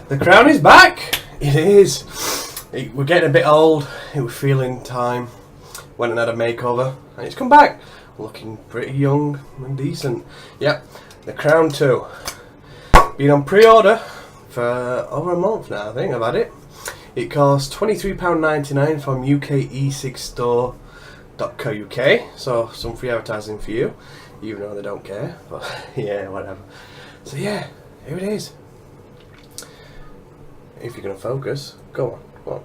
The crown is back! It is! We're getting a bit old, it was feeling time. Went and had a makeover, and it's come back. Looking pretty young and decent. Yep, the Crown II. Been on pre-order for over a month now, I think I've had it. It costs £23.99 from uke6store.co.uk. So, some free advertising for you, even though they don't care. But, yeah, whatever. So, yeah, here it is. If you're going to focus, go on, go on.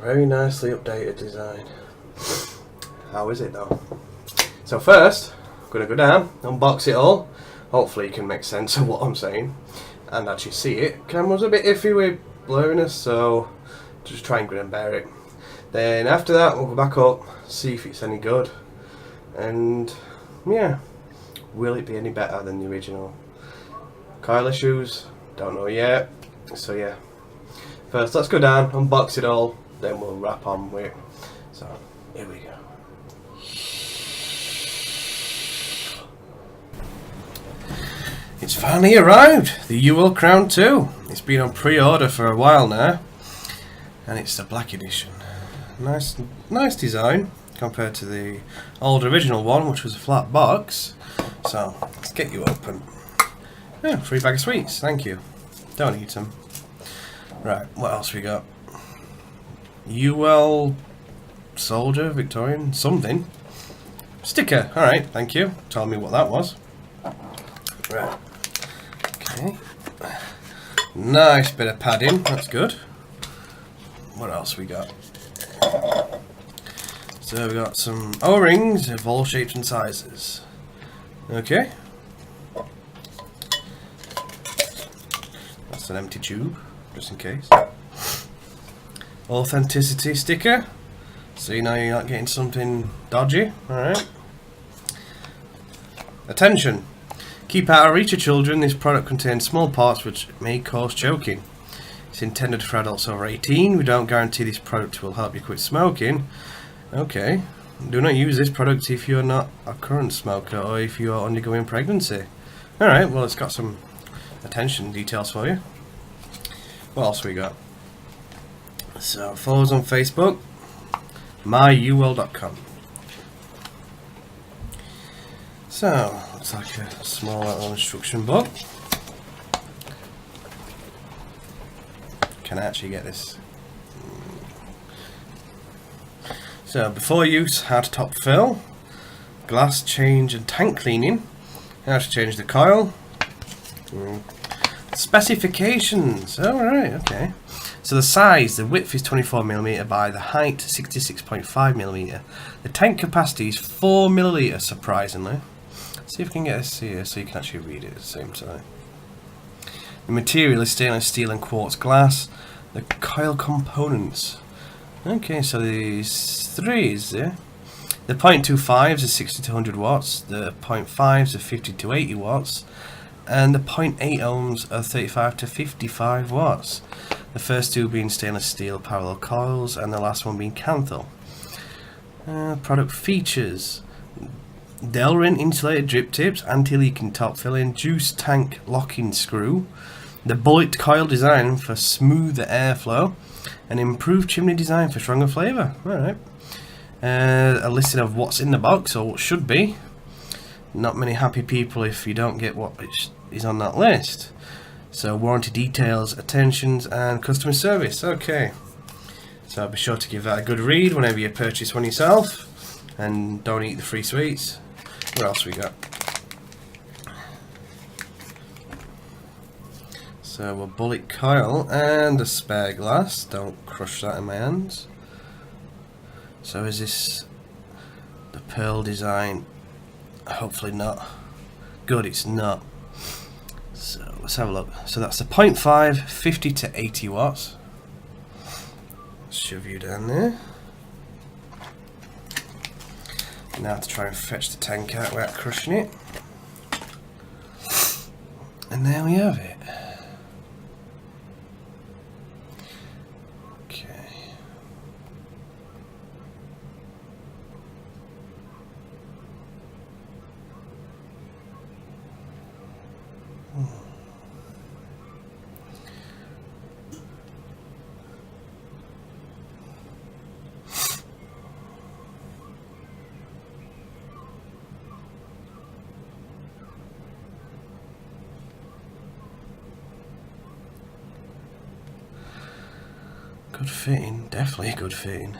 Very nicely updated design. How is it though? So first, I'm going to go down, unbox it all. Hopefully you can make sense of what I'm saying and actually see it. Camera's a bit iffy with blurriness, so just try and grin and bear it. Then after that we'll go back up, see if it's any good. And yeah, will it be any better than the original? Coil issues? Don't know yet. So yeah. First let's go down, unbox it all, then we'll wrap on with it. So here we go. It's finally arrived! The Uwell Crown II. It's been on pre-order for a while now. And it's the black edition. Nice design compared to the old original one, which was a flat box. So let's get you open. Yeah, free bag of sweets, thank you. Don't eat them. Right, what else we got? Uwell Soldier, Victorian, something. Sticker, alright, thank you. Tell me what that was. Right. Okay. Nice bit of padding, that's good. What else we got? So we got some O-rings of all shapes and sizes. Okay. That's an empty tube, just in case. Authenticity sticker, so you know you're not getting something dodgy. Alright. Attention! Keep out of reach of children. This product contains small parts which may cause choking. It's intended for adults over 18. We don't guarantee this product will help you quit smoking. Okay. Do not use this product if you're not a current smoker or if you are undergoing pregnancy. Alright, well it's got some attention details for you. What else we got? So, follow us on Facebook, myuwell.com. So, looks like a small little instruction book. Can I actually get this? So, before use, how to top fill, glass change and tank cleaning, how to change the coil, specifications. Alright, okay. So the size, the width is 24mm by the height 66.5mm. The tank capacity is 4ml, surprisingly. See if we can get this here so you can actually read it at the same time. The material is stainless steel and quartz glass. The coil components. Okay, so these three is there. The 0.25s are 60 to 100 watts. The 0.5s are 50 to 80 watts. And the 0.8 ohms are 35 to 55 watts. The first two being stainless steel parallel coils and the last one being Canthal. Product features: Delrin insulated drip tips, anti-leaking top filling, juice tank locking screw, the bullet coil design for smoother airflow, and improved chimney design for stronger flavour. Alright. A listing of what's in the box, or what should be. Not many happy people if you don't get what is on that list. So warranty details, attentions and customer service. Okay. So be sure to give that a good read whenever you purchase one yourself. And don't eat the free sweets. What else we got? So a bullet coil and a spare glass. Don't crush that in my hands. So is this the pearl design? Hopefully not. Good, it's not. So let's have a look. So that's the 0.5, 50 to 80 watts. Shove you down there. Now to try and fetch the tank out without crushing it. And there we have it. Okay. Good fitting, definitely good fitting.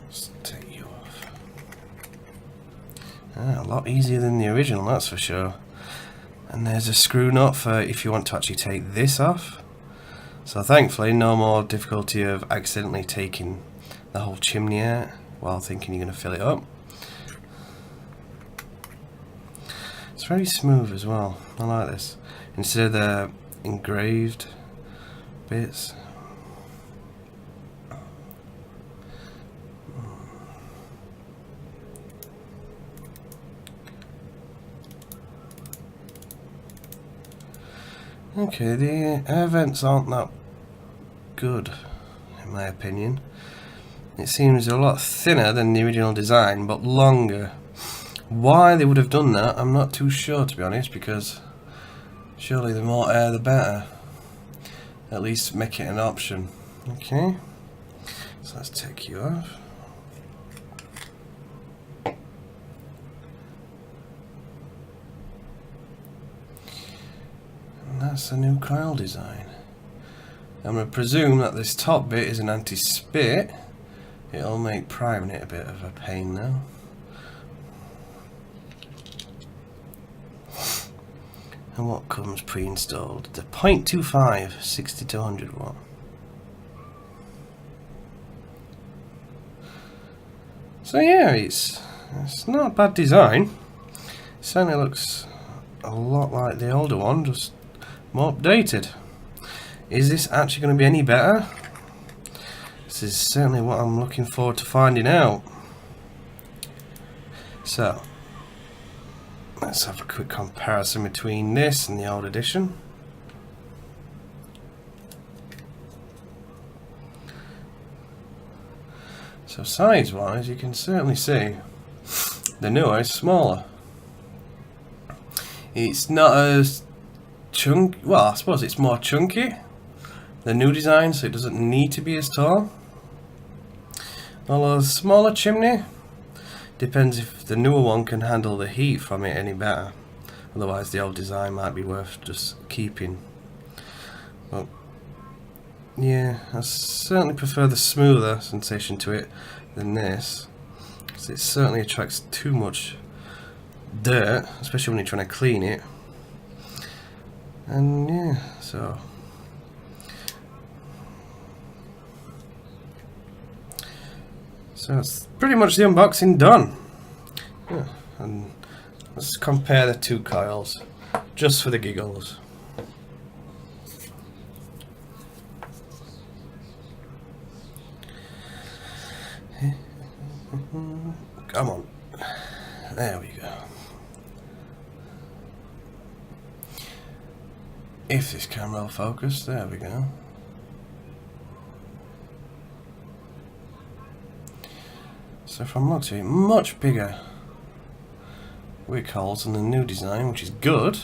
Let's take you off. A lot easier than the original, that's for sure. And there's a screw nut for if you want to actually take this off. So thankfully no more difficulty of accidentally taking the whole chimney out while thinking you're going to fill it up. It's very smooth as well, I like this. Instead of the engraved bits. Okay, the air vents aren't that good, in my opinion. It seems a lot thinner than the original design, but longer. Why they would have done that, I'm not too sure, to be honest, because surely the more air the better. At least make it an option. Okay, so let's take you off. That's the new coil design. I'm going to presume that this top bit is an anti-spit. It'll make priming it a bit of a pain now. And what comes pre-installed? The 0.25 60 to 100 watt. So yeah, it's not a bad design. It certainly looks a lot like the older one, just more updated. Is this actually going to be any better? This is certainly what I'm looking forward to finding out. So let's have a quick comparison between this and the old edition. So size wise you can certainly see the newer is smaller. It's not as chunky, well I suppose it's more chunky, the new design, so it doesn't need to be as tall. Although a smaller chimney, depends if the newer one can handle the heat from it any better. Otherwise the old design might be worth just keeping. But yeah, I certainly prefer the smoother sensation to it than this, because it certainly attracts too much dirt, especially when you're trying to clean it. And yeah, so that's pretty much the unboxing done. Yeah, and let's compare the two coils just for the giggles. Come on, there we go. If this camera will focus, there we go. So from looks of it, much bigger wick holes than the new design, which is good.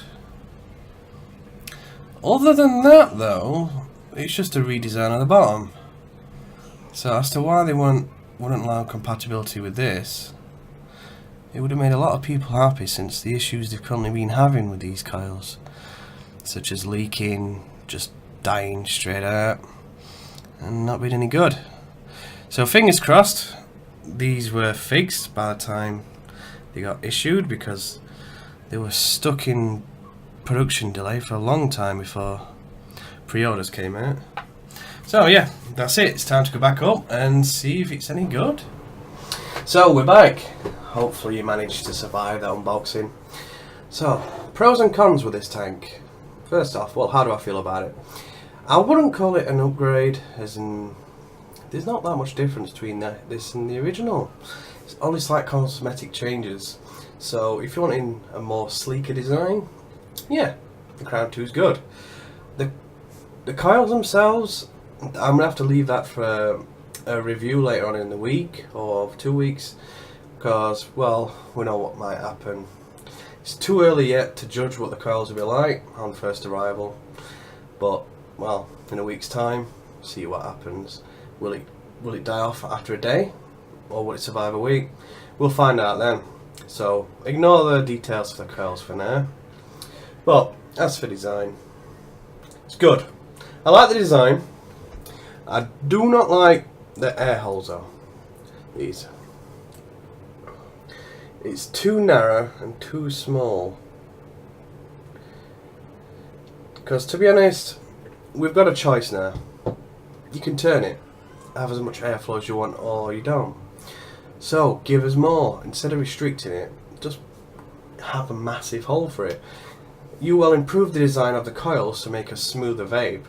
Other than that though, it's just a redesign of the bottom. So as to why they wouldn't allow compatibility with this, it would have made a lot of people happy, since the issues they've currently been having with these coils, such as leaking, just dying straight out, and not being any good. So fingers crossed these were fixed by the time they got issued, because they were stuck in production delay for a long time before pre-orders came out. So yeah, that's it. It's time to go back up and see if it's any good. So we're back. Hopefully you managed to survive that unboxing. So, pros and cons with this tank. First off, well, how do I feel about it? I wouldn't call it an upgrade, as in there's not that much difference between this and the original. It's only slight cosmetic changes. So if you're wanting a more sleeker design, yeah, the Crown II is good. The coils themselves, I'm going to have to leave that for a review later on in the week or 2 weeks, because, well, we know what might happen. It's too early yet to judge what the coils will be like on first arrival, but, well, in a week's time, see what happens. Will it die off after a day, or will it survive a week? We'll find out then. So ignore the details of the coils for now. But as for design, it's good. I like the design. I do not like the air holes though. These. It's too narrow and too small. Because to be honest, we've got a choice now. You can turn it, have as much airflow as you want, or you don't. So give us more. Instead of restricting it, just have a massive hole for it. Uwell improved the design of the coils to make a smoother vape,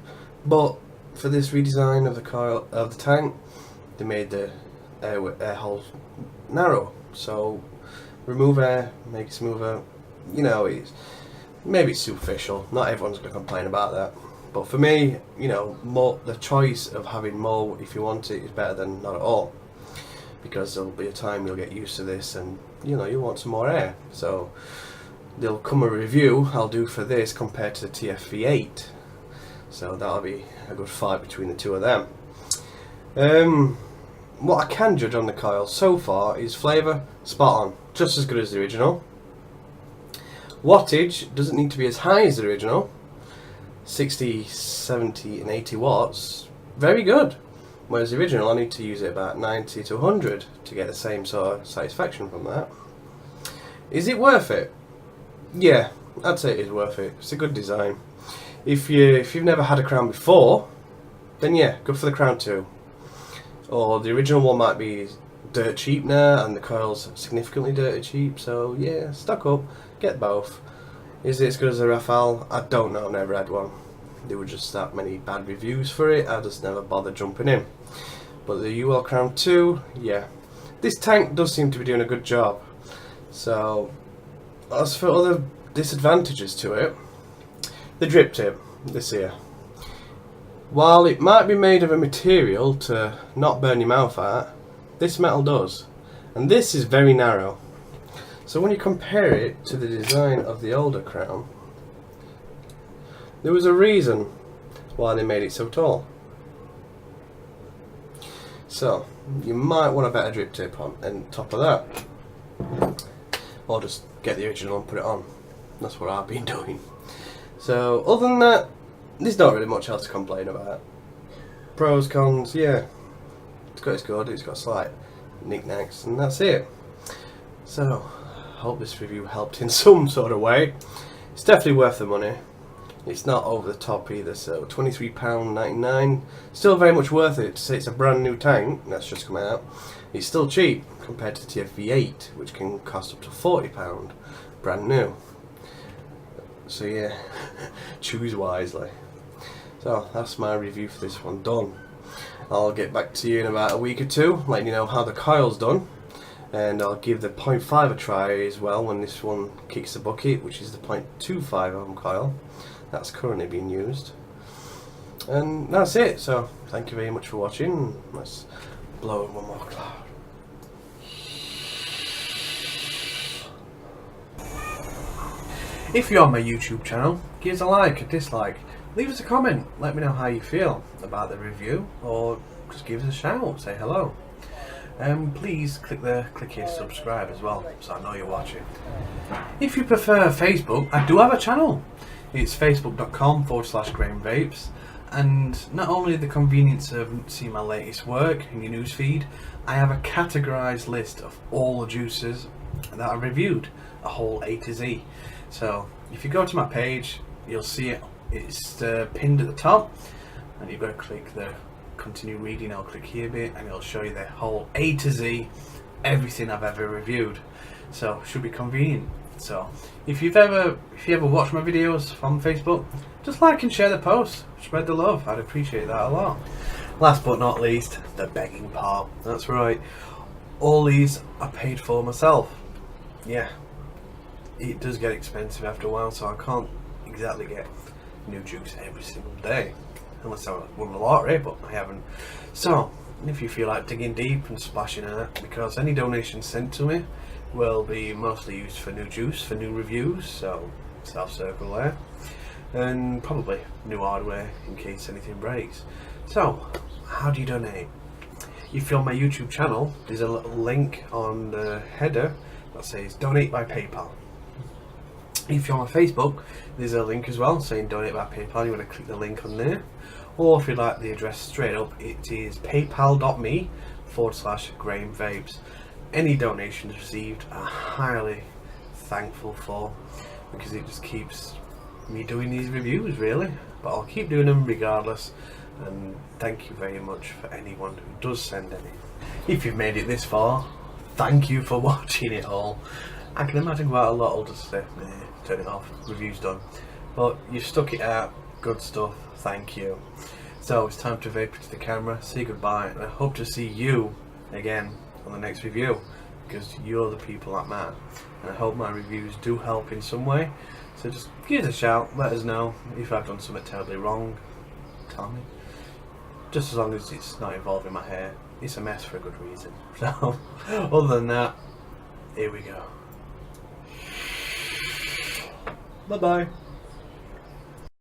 but for this redesign of the coil of the tank, they made the air holes narrow. So remove air, make it smoother. You know, maybe it's superficial. Not everyone's going to complain about that. But for me, you know, the choice of having more if you want it is better than not at all. Because there'll be a time you'll get used to this and, you know, you want some more air. So there'll come a review I'll do for this compared to the TFV8. So that'll be a good fight between the two of them. What I can judge on the coil so far is flavour, spot on, just as good as the original. Wattage doesn't need to be as high as the original. 60, 70 and 80 watts, very good. Whereas the original, I need to use it about 90 to 100 to get the same sort of satisfaction from that. Is it worth it? Yeah, I'd say it is worth it. It's a good design. If you've never had a Crown before, then yeah, go for the Crown II. Or the original one might be dirt cheap now, and the coil's significantly dirty cheap. So yeah, stock up, get both. Is it as good as the Rafale? I don't know, I've never had one. There were just that many bad reviews for it, I just never bothered jumping in. But the Uwell Crown II, yeah. This tank does seem to be doing a good job. So, as for other disadvantages to it, the drip tip, this here. While it might be made of a material to not burn your mouth out, this metal does. And this is very narrow. So when you compare it to the design of the older Crown, there was a reason why they made it so tall. So you might want a better drip tip on top of that. Or just get the original and put it on. That's what I've been doing. So other than that, there's not really much else to complain about. Pros, cons, yeah. It's got its good, it's got slight knickknacks, and that's it. So, I hope this review helped in some sort of way. It's definitely worth the money. It's not over the top either, so £23.99. Still very much worth it to say it's a brand new tank that's just come out. It's still cheap compared to the TFV8, which can cost up to £40 brand new. So yeah, choose wisely. So that's my review for this one done. I'll get back to you in about a week or two, letting you know how the coil's done. And I'll give the 0.5 a try as well when this one kicks the bucket, which is the 0.25 ohm coil. That's currently being used. And that's it. So thank you very much for watching. Let's blow one more cloud. If you're on my YouTube channel, give us a like, a dislike, leave us a comment, let me know how you feel about the review, or just give us a shout, say hello. Please click here to subscribe as well, so I know you're watching. If you prefer Facebook, I do have a channel. It's facebook.com/GrahamVapes, and not only the convenience of seeing my latest work in your newsfeed, I have a categorised list of all the juices that I reviewed, a whole A to Z. So if you go to my page, you'll see it. It's pinned at the top, and you've got to click the continue reading. I'll click here a bit, and it'll show you the whole A to Z, everything I've ever reviewed. So it should be convenient. So if you ever watch my videos from Facebook, just like and share the post, spread the love. I'd appreciate that a lot. Last but not least, the begging part. That's right. All these are paid for myself. Yeah. It does get expensive after a while, so I can't exactly get new juice every single day, unless I won the lottery, but I haven't. So if you feel like digging deep and splashing out, because any donations sent to me will be mostly used for new juice, for new reviews, so self-circle there, and probably new hardware in case anything breaks. So how do you donate? If you're on my YouTube channel, there's a little link on the header that says donate by PayPal. If you're on Facebook, there's a link as well saying donate by PayPal. You want to click the link on there, or if you'd like the address straight up, it is paypal.me/Graham Vapes. Any donations received are highly thankful for, because it just keeps me doing these reviews really, but I'll keep doing them regardless. And thank you very much for anyone who does send any. If you've made it this far, thank you for watching it all. I can imagine quite a lot will just say, nah, turn it off, review's done. But you've stuck it out, good stuff, thank you. So it's time to vape into the camera, say goodbye, and I hope to see you again on the next review, because you're the people that matter. And I hope my reviews do help in some way. So just give us a shout, let us know if I've done something terribly wrong, tell me. Just as long as it's not involving my hair. It's a mess for a good reason. So, other than that, here we go. Bye bye.